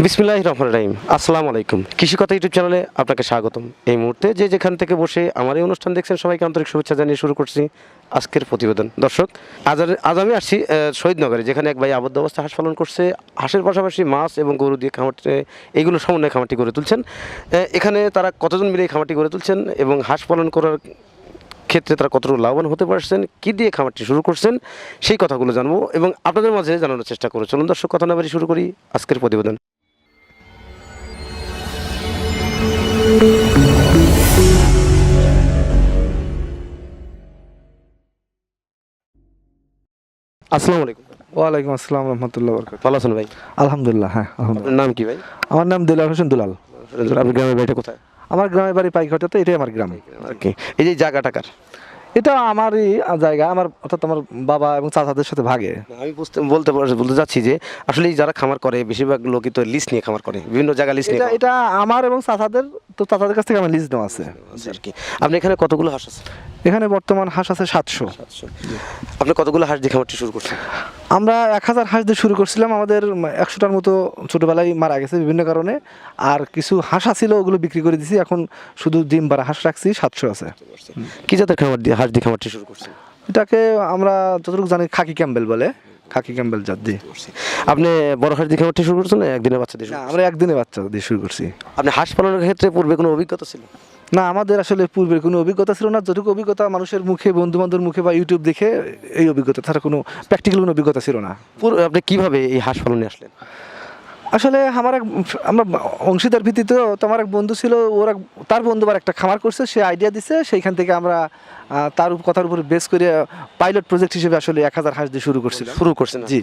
বিসমিল্লাহির রহমানির রহিম। আসসালামু আলাইকুম। কৃষি কথা ইউটিউব চ্যানেলে আপনাকে স্বাগতম। এই মুহূর্তে যে যেখান থেকে বসে আমার এই অনুষ্ঠান দেখছেন সবাইকে আন্তরিক শুভেচ্ছা জানিয়ে শুরু করছি আজকের প্রতিবেদন। দর্শক, আজ আমি আসছি শহীদনগরে, যেখানে এক ভাই আবদ্ধ অবস্থা হাঁস পালন করছে। হাঁসের পাশাপাশি মাছ এবং গরু দিয়ে খামারটি, এইগুলো সমন্বয়ে খামারটি গড়ে তুলছেন। এখানে তারা কতজন মিলে এই খামারটি গড়ে তুলছেন এবং হাঁস পালন করার ক্ষেত্রে তারা কতটুকু লাভবান হতে পারছেন, কী দিয়ে খামারটি শুরু করছেন, সেই কথাগুলো জানবো এবং আপনাদের মাঝে জানানোর চেষ্টা করবো। চলুন দর্শক, কথা না বাড়ি শুরু করি আজকের প্রতিবেদন। আসসালামু আলাইকুম। ওয়ালাইকুম আসসালাম রহমতুল্লাহ বরকাত। ভালো আছেন ভাই? আলহামদুলিল্লাহ, হ্যাঁ আলহামদুলিল্লাহ। আপনার নাম কি ভাই? আমার নাম দুলাল হোসেন দুলাল। আপনার গ্রামের বাড়িটা কোথায়? আমার গ্রামের বাড়ি পাইকহাটাতে, এটাই আমার গ্রাম। ওকে, এই যে জায়গাটা কার? এটা আমারই জায়গা, আমার অর্থাৎ আমার বাবা এবং চাচাদের সাথে ভাগে। আমি বলতে যাচ্ছি যে আসলে যারা খামার করে বেশিরভাগ লোকই তো লিজ নিয়ে খামার করে, বিভিন্ন জায়গায় লিজ নিয়ে। এটা আমার এবং চাচাদের, তো চাচাদের কাছ থেকে আমার লিজ নেওয়া আছে আর কি। আপনি এখানে কতগুলো হাঁস আছে? এখানে বর্তমান হাঁস আছে 700। আপনি কতগুলো হাঁস দিয়ে খামারটি শুরু করছেন? আমরা 1000 হাঁস দিয়ে শুরু করছিলাম। আমাদের 100টার মতো ছোটোবেলায় মারা গেছে বিভিন্ন কারণে, আর কিছু হাঁস ছিল ওগুলো বিক্রি করে দিয়েছি। এখন শুধু ডিম পাড়া হাঁস রাখছি, 700 আছে। কি জাতের হাঁস দিয়ে খামারটি শুরু করছেন? এটাকে আমরা যতটুকু জানি খাকি ক্যাম্বেল বলে, খাকি ক্যাম্বেল জাত দিয়ে। আপনি বড় হাঁস দিয়ে খামারটি শুরু করছেন না একদিনের বাচ্চা দিয়ে? আমরা একদিনে বাচ্চা দিয়ে শুরু করছি। আপনি হাঁস পালনের ক্ষেত্রে পূর্বে কোনো অভিজ্ঞতা ছিল? না, আমাদের আসলে পূর্বের কোনো অভিজ্ঞতা ছিল না। যতটুকু অভিজ্ঞতা মানুষের মুখে, বন্ধু বান্ধবের মুখে বা ইউটিউব দেখে, এই অভিজ্ঞতা ছাড়া কোনো প্র্যাকটিক্যাল কোনো অভিজ্ঞতা ছিল না। আপনি কিভাবে এই হাঁস পালনে আসলেন? আসলে আমরা অংশীদার ভিত্তিতে, তো আমার এক বন্ধু ছিল, তার বন্ধু আবার একটা খামার করছে, সে আইডিয়া দিছে, সেইখান থেকে আমরা তার কথার উপর বেস করে পাইলট প্রজেক্ট হিসেবে আসলে 1000 হাঁস দিয়ে শুরু করছেন। জি।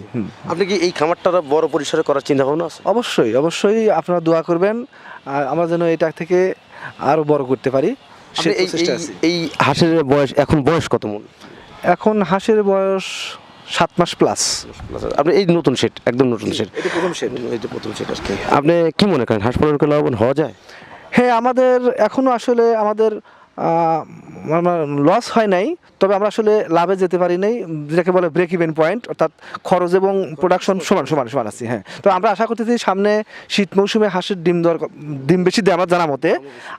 আপনি কি এই খামারটা বড় পরিসরে করার চিন্তা ভাবনা আছে? অবশ্যই অবশ্যই, আপনারা দোয়া করবেন আমরা যেন এটা থেকে আরও বড় করতে পারি। এই হাঁসের বয়স কত মূল? এখন হাঁসের বয়স 7 মাস প্লাস। আপনি এই নতুন সেট, একদম নতুন সেট, এটা প্রথম সেট। এই যে প্রথম সেট আজকে, আপনি কি মনে করেন হাঁস পালন করে লাভবান হওয়া যায়? হ্যাঁ, আমাদের এখনও আসলে লস হয় নাই, তবে আমরা আসলে লাভে যেতে পারি নাই, যেটাকে বলে ব্রেক ইভেন পয়েন্ট, অর্থাৎ খরচ এবং প্রোডাকশন সমান সমান সমান আছি। হ্যাঁ, তো আমরা আশা করতেছি সামনে শীত মৌসুমে হাঁসের ডিম বেশি দেয় আমার জানা মতে।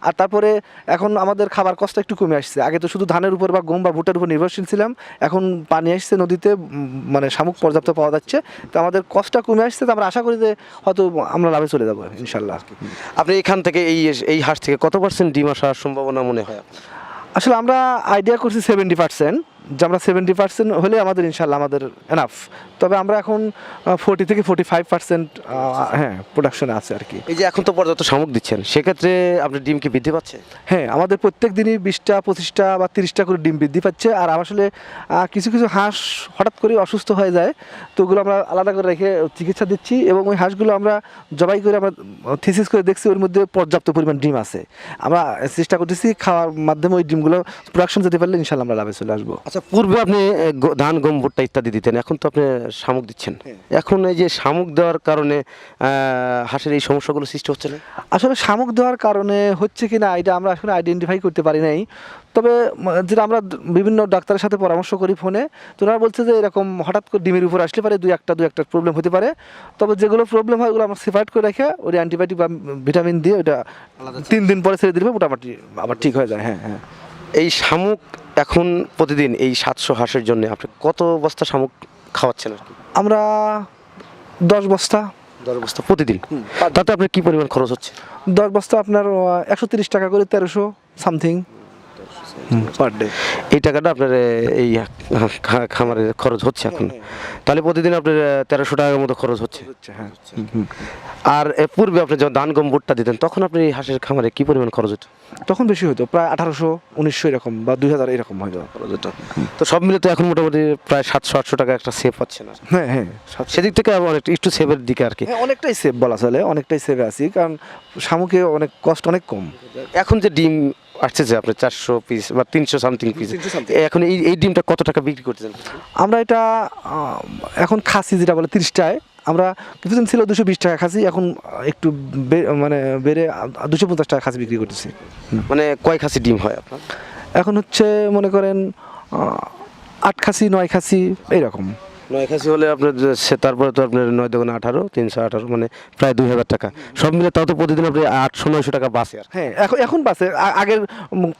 আর তারপরে এখন আমাদের খাবার কষ্ট একটু কমে আসছে। আগে তো শুধু ধানের উপর বা গম বা ভুট্টার উপর নির্ভরশীল ছিলাম, এখন পানি আসছে নদীতে, মানে শামুক পর্যাপ্ত পাওয়া যাচ্ছে, তো আমাদের কষ্টটা কমে আসছে। তো আমরা আশা করি যে হয়তো আমরা লাভে চলে যাবো ইনশাল্লাহ। আপনি এখান থেকে এই হাঁস থেকে কত % ডিম আসার সম্ভাবনা মনে হয়? আসলে আমরা আইডিয়া করছি 70%, যে আমরা 70% হলে আমাদের ইনশাল্লাহ আমাদের এনাফ। তবে আমরা এখন 40 থেকে 45% হ্যাঁ প্রোডাকশনে আছে আর কি। এই যে এখন তো পর্যাপ্ত শামুক দিচ্ছেন, সেক্ষেত্রে আপনার ডিম কি বৃদ্ধি পাচ্ছে? হ্যাঁ, আমাদের প্রত্যেক দিনই 20টা 25টা বা 30টা করে ডিম বৃদ্ধি পাচ্ছে। আর আসলে কিছু কিছু হাঁস হঠাৎ করে অসুস্থ হয়ে যায়, তো ওগুলো আমরা আলাদা করে রেখে চিকিৎসা দিচ্ছি, এবং ওই হাঁসগুলো আমরা জবাই করে আমরা থিসিস করে দেখছি ওর মধ্যে পর্যাপ্ত পরিমাণ ডিম আছে। আমরা চেষ্টা করতেছি খাওয়ার মাধ্যমে ওই ডিমগুলো প্রোডাকশন যেতে পারলে ইনশাল্লাহ আমরা লাভে চলে আসবো। আচ্ছা, পূর্বে আপনি ধান, গম, ভুট্টা ইত্যাদি দিতেন, এখন তো আপনি শামুক দিচ্ছেন। এখন এই যে শামুক দেওয়ার কারণে হাঁসের এই সমস্যাগুলো সৃষ্টি হচ্ছে না? আসলে শামুক দেওয়ার কারণে হচ্ছে কি না, এটা আমরা আসলে আইডেন্টিফাই করতে পারি নাই। তবে যেটা আমরা বিভিন্ন ডাক্তারের সাথে পরামর্শ করি ফোনে, তো ওনারা বলছে যে এরকম হঠাৎ করে ডিমের উপর আসলে পারে, দুই একটা প্রবলেম হতে পারে। তবে যেগুলো প্রবলেম হয় ওগুলো আমরা সেপারেট করে রেখে ওই অ্যান্টিবায়োটিক বা ভিটামিন দিয়ে ওটা 3 দিন পরে ছেড়ে দিলে মোটামুটি আবার ঠিক হয়ে যায়। হ্যাঁ হ্যাঁ। এই শামুক এখন প্রতিদিন এই 700 হাঁসের জন্য আপনি কত বস্তা শামুক খাওয়াচ্ছেন আর কি? আমরা 10 বস্তা। 10 বস্তা প্রতিদিন? তাতে আপনার কি পরিমাণ খরচ হচ্ছে? 10 বস্তা আপনার 130 টাকা করে, 1300 সামথিং পার ডে। এই টাকাটা আপনার এই খামারের খরচ হচ্ছে এখন? তাহলে প্রতিদিন আপনার 1300 টাকার মতো খরচ হচ্ছে। হ্যাঁ। আর পূর্বে আপনি যখন ধান, গম, ভুট্টা দিতেন তখন আপনি এই হাঁসের খামারে কি পরিমাণ খরচ হতো? তখন বেশি হতো, প্রায় 1800 1900 এরকম বা 2000 এরকম হয়তো খরচ হতো। তো সব মিলে তো এখন মোটামুটি প্রায় 700-800 টাকা একটা সেভ পাচ্ছে না? হ্যাঁ হ্যাঁ, সেদিক থেকে একটু সেভের দিকে আর কি। হ্যাঁ, অনেকটাই সেভ বলা চলে, অনেকটাই সেভে আছি, কারণ শামুকে অনেক কষ্ট অনেক কম। এখন যে ডিম আসছে যে আপনার 400 পিস বা 300 সামথিং পিস, এখন এই ডিমটা কত টাকা বিক্রি করতেছেন? আমরা এটা এখন খাসি যেটা বলে 30 টাকায়, আমরা কিছুদিন ছিল 220 টাকা খাসি, এখন একটু মানে বেড়ে 250 টাকা খাসি বিক্রি করতেছি। মানে কয় খাসি ডিম হয় আপনার? এখন হচ্ছে মনে করেন 8 খাসি 9 খাসি এইরকম। নয় খাসি হলে আপনার তারপরে তো আপনার 9 × 2 = 18, 318 মানে প্রায় 2000 টাকা সব মিলে, তাও তো প্রতিদিন আপনি 800-900 টাকা বাঁচে আর। হ্যাঁ, এখন বাসে আগের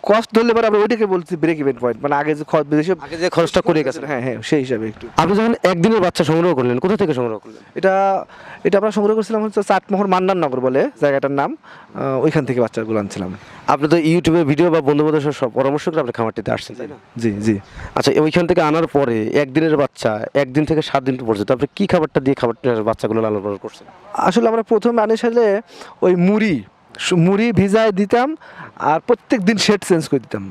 কস্ট ধরলে পরে আমরা ওইটাকে বলছি ব্রেক ইভেন পয়েন্ট, মানে আগে যে যেসব আগে যে খরচটা করে গেছেন। হ্যাঁ হ্যাঁ সেই হিসাবে একটু। আপনি যখন একদিনের বাচ্চা সংগ্রহ করলেন, কোথা থেকে সংগ্রহ করলেন? এটা এটা আমরা সংগ্রহ করছিলাম হচ্ছে চাটমোহর মান্নাননগর বলে জায়গাটার নাম, ওইখান থেকে বাচ্চাগুলো আনছিলাম। আপনি তো ইউটিউবে ভিডিও বা বন্ধু বান্ধব সব পরামর্শ করে আপনি খামারটিতে আসছেন, তাই না? জি জি। আচ্ছা, ওইখান থেকে আনার পরে একদিনের বাচ্চা 1 দিন থেকে 7 দিন পর্যন্ত আপনি কি খাবারটা দিয়ে বাচ্চাগুলো লালন পালন করছেন? আসলে আমরা প্রথমে আনি সালে ওই মুড়ি ভিজায় দিতাম, আর প্রত্যেক দিন শেড চেঞ্জ করে দিতাম।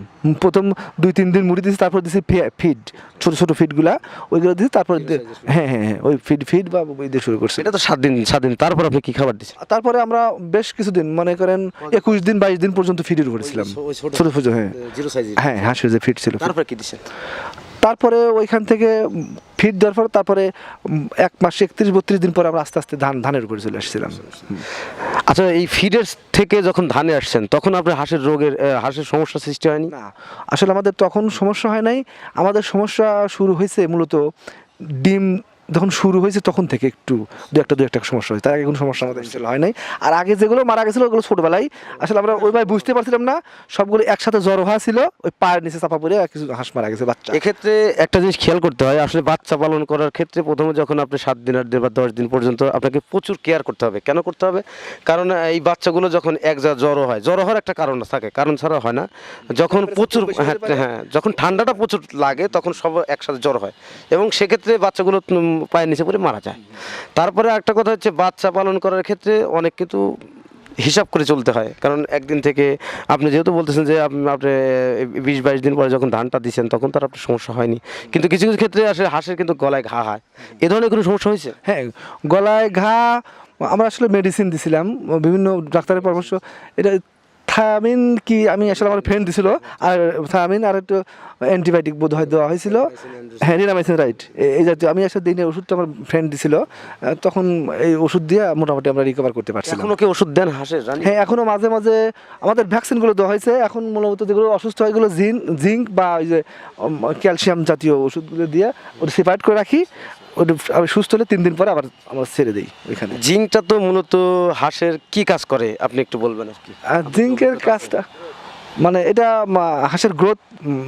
প্রথম 2-3 দিন মুড়ি দিয়েছি, তারপর দিয়েছি ফিড, ছোট ছোট ফিডগুলা ওইগুলো দিয়েছি, তারপর হ্যাঁ হ্যাঁ হ্যাঁ ওই ফিড বা ওই দিয়ে শুরু করছি। এটা তো 7 দিন, তারপর আপনি কি খাবার দিচ্ছেন? তারপরে আমরা বেশ কিছুদিন, মনে করেন 21 দিন 22 দিন পর্যন্ত ফিডের উপরে ছিলাম। ছোট ছোট হ্যাঁ জিরো সাইজের। হ্যাঁ হাঁসের যে ফিড ছিল। তারপর কি দিচ্ছেন? তারপরে ওইখান থেকে ফিড দেওয়ার পর তারপরে 1 মাস 31-32 দিন পর আমরা আস্তে আস্তে ধানের উপরে চলে আসছিলাম। আচ্ছা, এই ফিডের থেকে যখন ধানে আসছেন তখন আপনার হাঁসের সমস্যা সৃষ্টি হয়নি? না, আসলে আমাদের তখন সমস্যা হয় নাই। আমাদের সমস্যা শুরু হয়েছে মূলত ডিম যখন শুরু হয়েছে তখন থেকে একটু দু একটা সমস্যা হয়েছে, তার আগে কোনো সমস্যা আমাদের আসলে হয় নাই। আর আগে যেগুলো মারা গেছিলো ওগুলো ছোটবেলায়, আসলে আমরা ওইভাবে বুঝতে পারছিলাম না, সবগুলো একসাথে জ্বর হওয়া ছিল, ওই পায়ের নিচে চাপা পড়ে কিছু হাঁস মারা গেছে বাচ্চা। এক্ষেত্রে একটা জিনিস খেয়াল করতে হয়, আসলে বাচ্চা পালন করার ক্ষেত্রে প্রথমে যখন আপনি 7 দিন 8 দিন বা 10 দিন পর্যন্ত আপনাকে প্রচুর কেয়ার করতে হবে। কেন করতে হবে? কারণ এই বাচ্চাগুলো যখন জ্বর হওয়ার একটা কারণ থাকে, কারণ ছাড়া হয় না। যখন প্রচুর হ্যাঁ যখন ঠান্ডাটা প্রচুর লাগে তখন সব একসাথে জ্বর হয়, এবং সেক্ষেত্রে বাচ্চাগুলো পায়ের নিচে পড়ে মারা যায়। তারপরে একটা কথা হচ্ছে, বাচ্চা পালন করার ক্ষেত্রে অনেক কিন্তু হিসাব করে চলতে হয়। কারণ একদিন থেকে আপনি যেহেতু বলতেছেন যে আপনি 20-22 দিন পরে যখন ধানটা দিচ্ছেন তখন তার আপনার সমস্যা হয়নি, কিন্তু কিছু কিছু ক্ষেত্রে আসলে হাঁসের কিন্তু গলায় ঘা হয়। এ ধরনের কোনো সমস্যা হয়েছে? হ্যাঁ, গলায় ঘা আমরা আসলে মেডিসিন দিছিলাম, বিভিন্ন ডাক্তারের পরামর্শ। এটা থায়ামিন কি, আমি আসলে আমার ফ্রেন্ড দিছিল, আর থায়ামিন আর একটু অ্যান্টিবায়োটিক বোধ হয় দেওয়া হয়েছিল। হ্যাঁ, রিনামাইসিন, রাইট, এই জাতীয়। আমি আসলে দিনে ওষুধটা আমার ফ্রেন্ড দিছিল, তখন এই ওষুধ দিয়ে মোটামুটি আমরা রিকভার করতে পারছিলাম। এখনো কি ওষুধ দেন হাঁসের? হ্যাঁ, এখনো মাঝে মাঝে আমাদের ভ্যাকসিনগুলো দেওয়া হয়েছে। এখন মূলত যেগুলো অসুস্থ হয় এগুলো জিঙ্ক বা ওই যে ক্যালসিয়াম জাতীয় ওষুধগুলো দিয়ে ওটা সেপারেট করে রাখি। ওটা আমি সুস্থ হলে 3 দিন পরে আবার আমরা ছেড়ে দিই ওইখানে। জিঙ্কটা তো মূলত হাঁসের কি কাজ করে আপনি একটু বলবেন আর কি? আর জিঙ্কের কাজটা মানে এটা হাঁসের গ্রোথ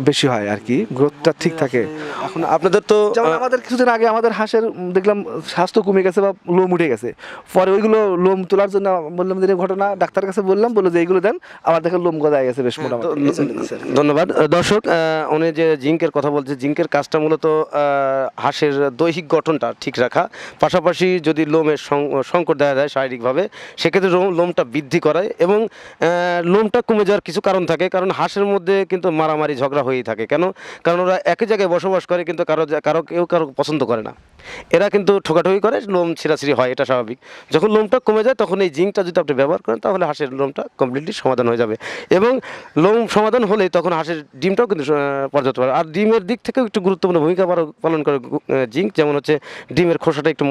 বেশি হয় আর কি, গ্রোথটা ঠিক থাকে। এখন আপনাদের তো যেমন আমাদের কিছুদিন আগে আমাদের হাঁসের দেখলাম স্বাস্থ্য কমে গেছে বা লোম উঠে গেছে, পরে ওইগুলো লোম তোলার জন্য বললাম যে ঘটনা, ডাক্তারের কাছে বললো যে এইগুলো দেন, আবার দেখে লোম গজায় গেছে বেশ মোটামুটি। ধন্যবাদ দর্শক। উনি যে জিঙ্কের কথা বলছে, জিঙ্কের কাজটা মূলত হাঁসের দৈহিক গঠনটা ঠিক রাখা, পাশাপাশি যদি লোমের সংকট দেখা যায় শারীরিকভাবে, সেক্ষেত্রে লোমটা বৃদ্ধি করায়, এবং লোমটা কমে যাওয়ার কিছু কারণ থাকে। কারণ হাঁসের মধ্যে কিন্তু মারামারি ঝগড়া হয়েই থাকে। কেন? কারণ ওরা একই জায়গায় বসবাস করে, কিন্তু কেউ কারো পছন্দ করে না। এরা কিন্তু ঠোকাঠুকি করে, লোম ছিঁড়াছিঁড়ি হয়, এটা স্বাভাবিক। যখন লোমটা কমে যায় তখন এই জিঙ্কটা যদি আপনি ব্যবহার করেন তাহলে হাঁসের লোমটা কমপ্লিটলি সমাধান হয়ে যাবে, এবং লোম সমাধান হলেই তখন হাঁসের ডিমটাও কিন্তু পর্যাপ্ত পারে। আর ডিমের দিক থেকেও একটু গুরুত্বপূর্ণ ভূমিকা পালন করে জিঙ্ক, যেমন হচ্ছে ডিমের খোসাটা একটু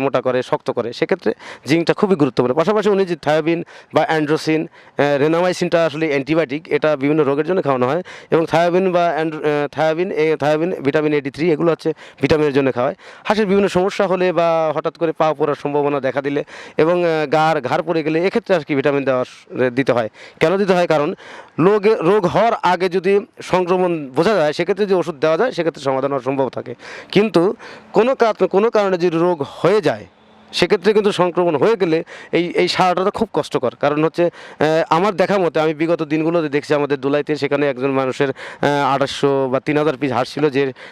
মোটা করে শক্ত করে, সেক্ষেত্রে জিঙ্কটা খুবই গুরুত্বপূর্ণ। পাশাপাশি উনি যে থায়াবিন বা অ্যান্ড্রোসিন, রেনামাইসিনটা আসলে অ্যান্টিবায়োটিক, এটা বিভিন্ন রোগের জন্য খাওয়ানো হয়, এবং থায়াবিন বা থায়াবিন ভিটামিন A, D3 এগুলো হচ্ছে ভিটামিনের জন্য খাওয়ায়। হাঁসের বিভিন্ন সমস্যা হলে বা হঠাৎ করে পা পড়ার সম্ভাবনা দেখা দিলে এবং ঘাড় পড়ে গেলে এক্ষেত্রে আর কি ভিটামিন দিতে হয়। কেন দিতে হয়? কারণ রোগ হওয়ার আগে যদি সংক্রমণ বোঝা যায়, সেক্ষেত্রে যদি ওষুধ দেওয়া যায় সেক্ষেত্রে সমাধান হওয়ার সম্ভব থাকে। কিন্তু কোনো কারণে যদি রোগ হয়ে যায়, সেক্ষেত্রে কিন্তু সংক্রমণ হয়ে গেলে এই সারাটা খুব কষ্টকর। কারণ হচ্ছে আমার দেখা মতে, আমি বিগত দিনগুলোতে দেখছি আমাদের দোলাইতে, সেখানে একজন মানুষের 2800 বা 3000 পিস হাঁস ছিল,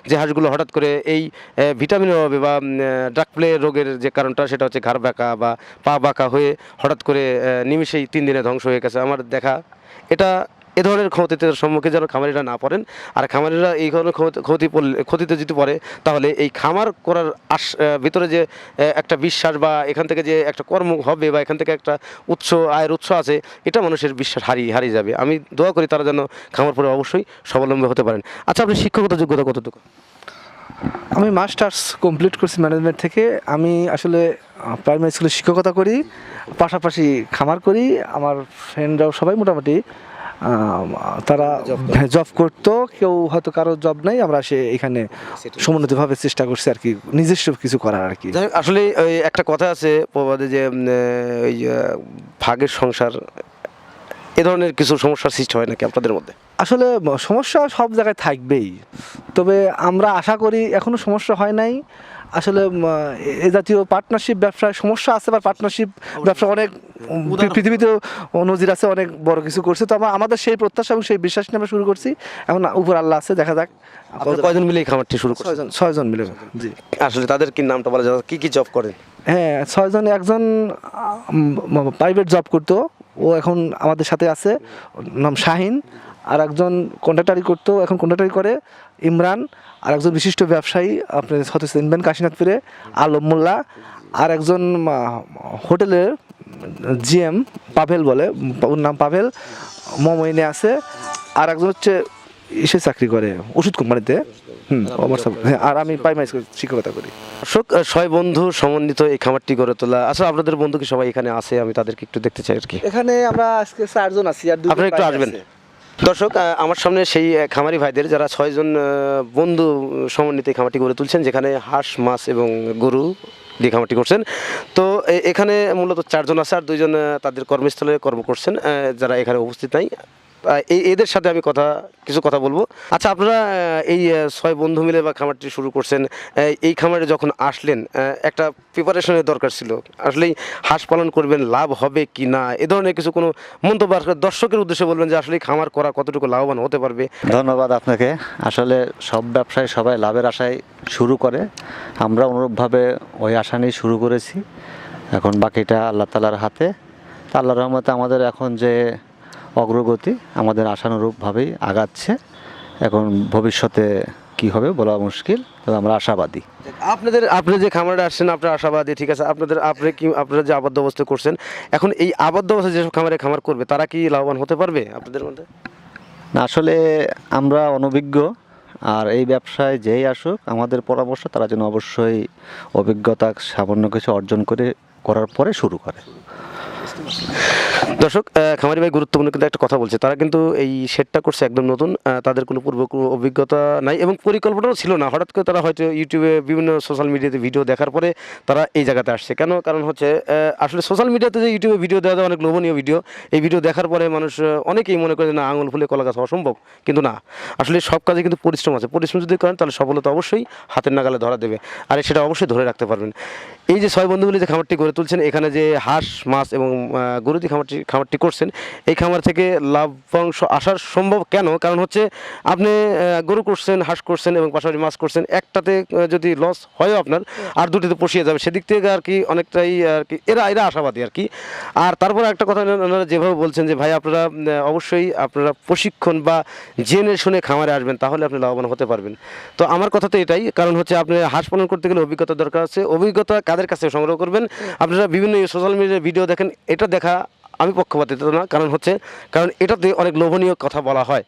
যে হাঁসগুলো হঠাৎ করে এই ভিটামিনের অভাবে বা ড্রাগ প্লে রোগের যে কারণটা, সেটা হচ্ছে ঘাড় বাঁকা বা পা বাঁকা হয়ে হঠাৎ করে নিমিষেই 3 দিনে ধ্বংস হয়ে গেছে আমার দেখা। এ ধরনের ক্ষতিতে সম্মুখে যেন খামারিরা না পড়েন। আর খামারিরা এই ধরনের ক্ষতিতে যদি পড়ে, তাহলে এই খামার করার ভিতরে যে একটা বিশ্বাস বা এখান থেকে যে একটা কর্ম হবে বা এখান থেকে একটা আয়ের উৎস আছে, এটা মানুষের বিশ্বাস হারিয়ে যাবে। আমি দোয়া করি তারা যেন খামার পরে অবশ্যই স্বাবলম্বী হতে পারেন। আচ্ছা, আপনি শিক্ষকতা যোগ্যতা কতটুকু? আমি মাস্টার্স কমপ্লিট করছি ম্যানেজমেন্ট থেকে। আমি আসলে প্রাইমারি স্কুলে শিক্ষকতা করি, পাশাপাশি খামার করি। আমার ফ্রেন্ডরাও সবাই মোটামুটি তারা জব করতো, কেউ হয়তো কারো জব নাই, আমরা এখানে সমন্বিতভাবে চেষ্টা করছি আর কি, নিজস্ব কিছু করার আর কি। যাই হোক, আসলে ওই একটা কথা আছে প্রবাদে যে ওই ভাগের সংসার, এ ধরনের কিছু সমস্যার সৃষ্টি হয় নাকি আপনাদের মধ্যে? আসলে সমস্যা সব জায়গায় থাকবেই, তবে আমরা আশা করি এখনো সমস্যা হয় নাই। আসলে এ জাতীয় পার্টনারশিপ ব্যবসায় সমস্যা আছে, বা পার্টনারশিপ ব্যবসা অনেক পৃথিবীতে নজির আছে, অনেক বড় কিছু করছে। তো আমাদের সেই প্রত্যাশা এবং সেই বিশ্বাস নিয়ে আমরা শুরু করছি। এখন উপর আল্লাহ আছে, দেখা যাক। আপনারা কয়জন মিলে এই খামারটি শুরু করছেন? ছয়জন মিলে। জি, আসলে তাদের কি নামটা বলা যায়, কি কি জব করেন? হ্যাঁ, ছয়জন। একজন প্রাইভেট জব করতো, ও এখন আমাদের সাথে আছে, ওর নাম শাহিন। আর একজন কন্ট্রাক্টারি করতো, এখন কন্ট্রাক্টারি করে, ইমরান। আর একজন বিশিষ্ট ব্যবসায়ী, আপনি হয়তো চিনবেন, কাশীনাথপুরে, আলম মোল্লা। আর একজন হোটেলের জিএম, পাভেল বলে, ওর নাম পাভেল, মমইনে আছে। আর একজন হচ্ছে ইসে চাকরি করে, ওষুধ কোম্পানিতে। হ্যাঁ, আর আমি প্রাইমারি স্কুলে শিক্ষকতা করি। দর্শক, ছয় বন্ধু সমন্বিত এই খামারটি গড়ে তোলা। আসলে আপনাদের বন্ধু কি সবাই এখানে আছে? আমি তাদেরকে একটু দেখতে চাই আর কি। এখানে আমরা আজকে 4 জন আছি, আর আপনারা একটু আসবেন। দর্শক, আমার সামনে সেই খামারি ভাইদের, যারা ছয়জন বন্ধু সমন্বিত এই খামারটি গড়ে তুলছেন, যেখানে হাঁস, মাছ এবং গরু দিয়ে খামারটি করছেন। তো এখানে মূলত 4 জন আছে, আর 2 জন তাদের কর্মস্থলে কর্ম করছেন, যারা এখানে উপস্থিত নাই। এদের সাথে আমি কিছু কথা বলবো। আচ্ছা, আপনারা এই 6 বন্ধু মিলে বা খামারটি শুরু করছেন, এই খামারে যখন আসলেন, একটা প্রিপারেশনের দরকার ছিল। আসলেই হাঁস পালন করবেন, লাভ হবে কি না, এ ধরনের কিছু কোনো মন্তব্য দর্শকের উদ্দেশ্যে বলবেন, যে আসলে খামার করা কতটুকু লাভবান হতে পারবে? ধন্যবাদ আপনাকে। আসলে সব ব্যবসায় সবাই লাভের আশায় শুরু করে, আমরা অনুরূপভাবে ওই আশা নিয়ে শুরু করেছি। এখন বাকিটা আল্লাহ তাআলার হাতে। তা আল্লাহর রহমতে আমাদের এখন যে অগ্রগতি, আমাদের আশানুরূপভাবেই আগাচ্ছে। এখন ভবিষ্যতে কি হবে বলা মুশকিল, তবে আমরা আশাবাদী। আপনি যে খামারে আসছেন, আপনার আশাবাদী, ঠিক আছে। আপনারা যে আবদ্ধ অবস্থা করছেন, এখন এই আবদ্ধ অবস্থায় যেসব খামার করবে, তারা কি লাভবান হতে পারবে আপনাদের মধ্যে? না, আসলে আমরা অনভিজ্ঞ, আর এই ব্যবসায় যেই আসুক, আমাদের পরামর্শ তারা যেন অবশ্যই অভিজ্ঞতা সামান্য কিছু অর্জন করার পরে শুরু করে। দর্শক, খামারি ভাই গুরুত্বপূর্ণ কিন্তু একটা কথা বলছে। তারা কিন্তু এই শেডটা করছে একদম নতুন, তাদের কোনো কোনো অভিজ্ঞতা নাই এবং পরিকল্পনাও ছিল না। হঠাৎ করে তারা হয়তো ইউটিউবে বিভিন্ন সোশ্যাল মিডিয়াতে ভিডিও দেখার পরে তারা এই জায়গাতে আসছে। কেন? কারণ হচ্ছে আসলে সোশ্যাল মিডিয়াতে যে ইউটিউবে ভিডিও দেওয়া যায়, অনেক লোভনীয় ভিডিও। এই ভিডিও দেখার পরে মানুষ অনেকেই মনে করে যে না, আঙুল ফুলে কলা গাছ হওয়া সম্ভব, কিন্তু না। আসলে সব কাজে কিন্তু পরিশ্রম আছে। পরিশ্রম যদি করেন, তাহলে সফলতা অবশ্যই হাতের নাগালে ধরা দেবে, আর সেটা অবশ্যই ধরে রাখতে পারবেন। এই যে 6 বন্ধু মিলে যে খামারটি গড়ে তুলছেন, এখানে যে হাঁস, মাছ এবং গরু দিয়ে খামারটি করছেন, এই খামার থেকে লাভ্যাংশ আসার সম্ভব। কেন? কারণ হচ্ছে আপনি গরু করছেন, হাঁস করছেন এবং পাশাপাশি মাছ করছেন, একটাতে যদি লস হয় আপনার, আর দুটিতে পচিয়ে যাবে, সেদিক থেকে আর কি অনেকটাই আর কি এরা আশাবাদী আর কি। আর তারপরে একটা কথা, ওনারা যেভাবে বলছেন যে ভাই, আপনারা অবশ্যই আপনারা প্রশিক্ষণ বা জেনে শুনে খামারে আসবেন, তাহলে আপনি লাভবান হতে পারবেন। তো আমার কথা তো এটাই, কারণ হচ্ছে আপনি হাঁস পালন করতে গেলে অভিজ্ঞতা দরকার আছে। অভিজ্ঞতা কাদের কাছে সংগ্রহ করবেন? আপনারা বিভিন্ন সোশ্যাল মিডিয়ায় ভিডিও দেখেন, এটা দেখা আমি পক্ষপাতিত্ব না, কারণ এটাতে অনেক লোভনীয় কথা বলা হয়।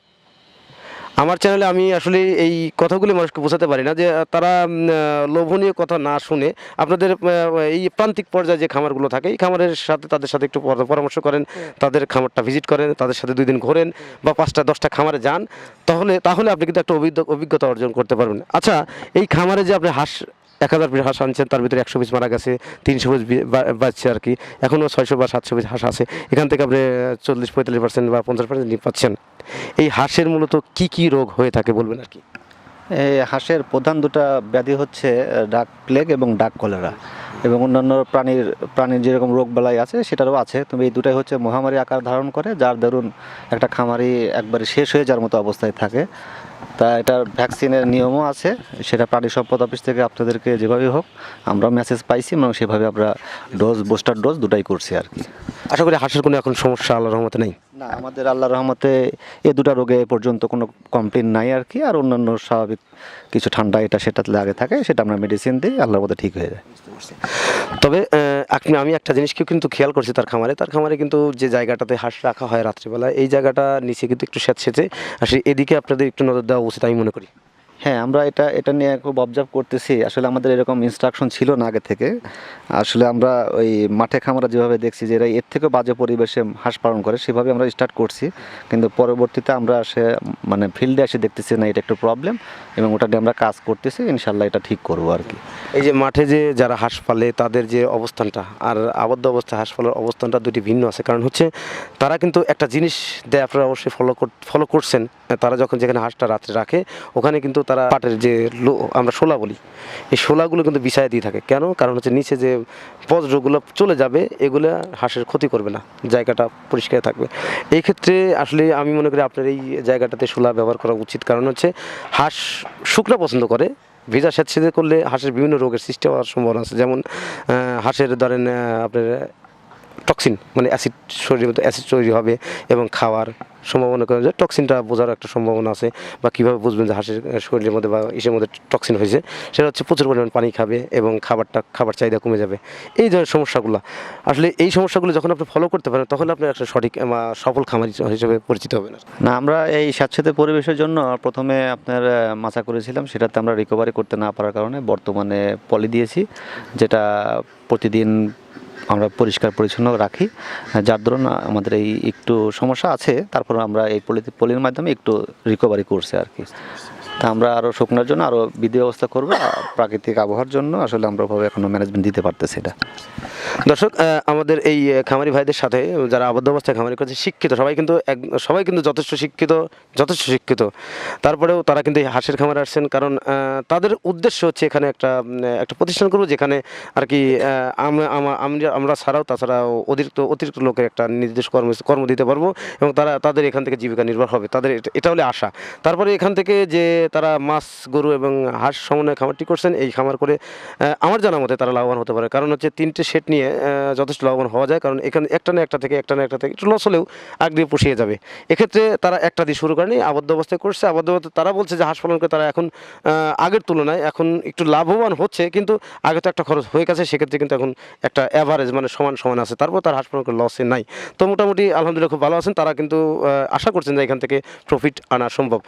আমার চ্যানেলে আমি আসলে এই কথাগুলি মানুষকে বোঝাতে পারি না, যে তারা লোভনীয় কথা না শুনে আপনাদের এই প্রান্তিক পর্যায়ে যে খামারগুলো থাকে, এই খামারের সাথে তাদের সাথে একটু পরামর্শ করেন, তাদের খামারটা ভিজিট করেন, তাদের সাথে 2 দিন ঘোরেন বা 5টা 10টা খামারে যান, তাহলে আপনি কিন্তু একটা অভিজ্ঞতা অর্জন করতে পারবেন। আচ্ছা, এই খামারে যে আপনি 1000 পিস হাঁস আনছেন, তার ভিতরে 100 পিস মারা গেছে, 300 পিস বাঁচছে আর কি, এখনও 600 বা 700 পিস হাঁস আছে, এখান থেকে আপনি 40-45% বা 50% ডিম পাচ্ছেন। এই হাঁসের মূলত কি কি রোগ হয়ে থাকে বলবেন আর কি? এই হাঁসের প্রধান দুটা ব্যাধি হচ্ছে ডাক প্লেগ এবং ডাক কলেরা, এবং অন্যান্য প্রাণীর যেরকম রোগ বালাই আছে সেটারও আছে। তবে এই দুটাই হচ্ছে মহামারী আকার ধারণ করে, যার দরুন একটা খামারি একবারে শেষ হয়ে যাওয়ার মতো অবস্থায় থাকে। তা এটার ভ্যাকসিনের নিয়মও আছে, সেটা প্রাণী সম্পদ অফিস থেকে আপনাদেরকে যেভাবেই হোক আমরা মেসেজ পাইছি, এবং সেভাবে আমরা বুস্টার ডোজ দুটাই করছি আর কি। আশা করি হাঁসের কোনো এখন সমস্যা আল্লাহর রহমতে নেই। না, আমাদের আল্লাহর রহমতে এই দুটা রোগে এ পর্যন্ত কোনো কমপ্লেন নাই আর কি। আর অন্যান্য স্বাভাবিক কিছু ঠান্ডা এটা সেটা লাগে থাকে, সেটা আমরা মেডিসিন দিই, আল্লাহর মধ্যে ঠিক হয়ে যায়। তবে আমি একটা জিনিসকেও কিন্তু খেয়াল করছি, তার খামারে কিন্তু যে জায়গাটাতে হাঁস রাখা হয় রাত্রিবেলা, এই জায়গাটা নিচে কিন্তু একটু স্যাঁতসেঁতে, আর এদিকে আপনাদের একটু নজর দেওয়া উচিত আমি মনে করি। হ্যাঁ, আমরা এটা এটা নিয়ে খুব অবজার্ভ করতেছি। আসলে আমাদের এরকম ইনস্ট্রাকশন ছিল না আগে থেকে। আসলে আমরা ওই মাঠে খামারে যেভাবে দেখছি যে এরা এর থেকেও বাজে পরিবেশে হাঁস পালন করে, সেভাবে আমরা স্টার্ট করছি। কিন্তু পরবর্তীতে আমরা মানে ফিল্ডে এসে দেখতেছি না এটা একটু প্রবলেম, এবং ওটা নিয়ে আমরা কাজ করতেছি। ইনশাল্লাহ এটা ঠিক করবো আর কি। এই যে মাঠে যে যারা হাঁস পালে তাদের যে অবস্থানটা আর আবদ্ধ অবস্থায় হাঁস পালার অবস্থানটা দুটি ভিন্ন আছে। কারণ হচ্ছে তারা কিন্তু একটা জিনিস দেয়, আপনারা অবশ্যই ফলো করছেন। তারা যখন যেখানে হাঁসটা রাত্রে রাখে ওখানে কিন্তু তারা পাটের যে আমরা শোলা বলি, এই শোলাগুলো কিন্তু বিছায় দিয়ে থাকে। কেন? কারণ হচ্ছে নিচে যে বজ্রগুলো চলে যাবে এগুলো হাঁসের ক্ষতি করবে না, জায়গাটা পরিষ্কার থাকবে। এই ক্ষেত্রে আসলে আমি মনে করি আপনার এই জায়গাটাতে শোলা ব্যবহার করা উচিত। কারণ হচ্ছে হাঁস শুকনো পছন্দ করে, ভেজা স্যাঁতসেঁতে করলে হাঁসের বিভিন্ন রোগের সৃষ্টি হওয়ার সম্ভাবনা আছে। যেমন হাঁসের ধরেন আপনার টক্সিন মানে অ্যাসিড, শরীরের মধ্যে অ্যাসিড তৈরি হবে এবং খাওয়ার সম্ভাবনা করেন যে টক্সিনটা বোঝার একটা সম্ভাবনা আছে। বা কীভাবে বুঝবেন যে হাঁসের শরীরের মধ্যে বা ইসের মধ্যে টক্সিন হয়েছে, সেটা হচ্ছে প্রচুর পরিমাণ পানি খাবে এবং খাবার চাহিদা কমে যাবে। এই ধরনের সমস্যাগুলো আসলে এই সমস্যাগুলো যখন আপনি ফলো করতে পারেন তখন আপনি একটা সঠিক বা সফল খামারি হিসেবে পরিচিত হবেন। না, আমরা এই স্যাঁতসেঁতে পরিবেশের জন্য প্রথমে আপনার মাচা করেছিলাম, সেটাতে আমরা রিকভারি করতে না পারার কারণে বর্তমানে পলি দিয়েছি, যেটা প্রতিদিন আমরা পরিষ্কার পরিচ্ছন্ন রাখি, যার দরুন আমাদের এই একটু সমস্যা আছে। তারপর আমরা এই পলির মাধ্যমে একটু রিকভারি করছি আর কি। তা আমরা আরও শুকনোর জন্য আরও বিধি ব্যবস্থা করবো। প্রাকৃতিক আবহাওয়ার জন্য আসলে আমরা ওভাবে এখনও ম্যানেজমেন্ট দিতে পারতেছি এটা। দর্শক, আমাদের এই খামারি ভাইদের সাথে যারা আবদ্ধ অবস্থায় খামারি করছে শিক্ষিত, সবাই কিন্তু যথেষ্ট শিক্ষিত। তারপরেও তারা কিন্তু এই হাঁসের খামারে আসছেন কারণ তাদের উদ্দেশ্য হচ্ছে এখানে একটা প্রতিষ্ঠান করবো যেখানে আর কি আমরা ছাড়াও তাছাড়াও অতিরিক্ত লোকের একটা নির্দিষ্ট কর্ম দিতে পারবো এবং তাদের এখান থেকে জীবিকা নির্বাহ হবে। তাদের এটা হলে আশা। তারপরে এখান থেকে যে তারা মাছ, গরু এবং হাঁস সমন্বয়ে খামারটি করছেন, এই খামার করে আমার জানা মতে তারা লাভবান হতে পারে। কারণ হচ্ছে 3টে সেট নিয়ে যথেষ্ট লাভবান হওয়া যায়। কারণ এখানে একটা না একটা থেকে একটু লস হলেও আগ্রহে পুষিয়ে যাবে। এক্ষেত্রে তারা একটা দিয়ে শুরু করেনি, আবদ্ধ অবস্থায় করছে। আবদ্ধ অবস্থায় তারা বলছে যে হাঁস পালন করে তারা এখন আগের তুলনায় এখন একটু লাভবান হচ্ছে, কিন্তু আগে তো একটা খরচ হয়ে গেছে, সেক্ষেত্রে কিন্তু এখন একটা অ্যাভারেজ মানে সমান আছে। তারপর তার হাঁস পালন করে লসে নাই। তো মোটামুটি আলহামদুলিল্লাহ খুব ভালো আছেন। তারা কিন্তু আশা করছেন যে এখান থেকে প্রফিট আনা সম্ভব।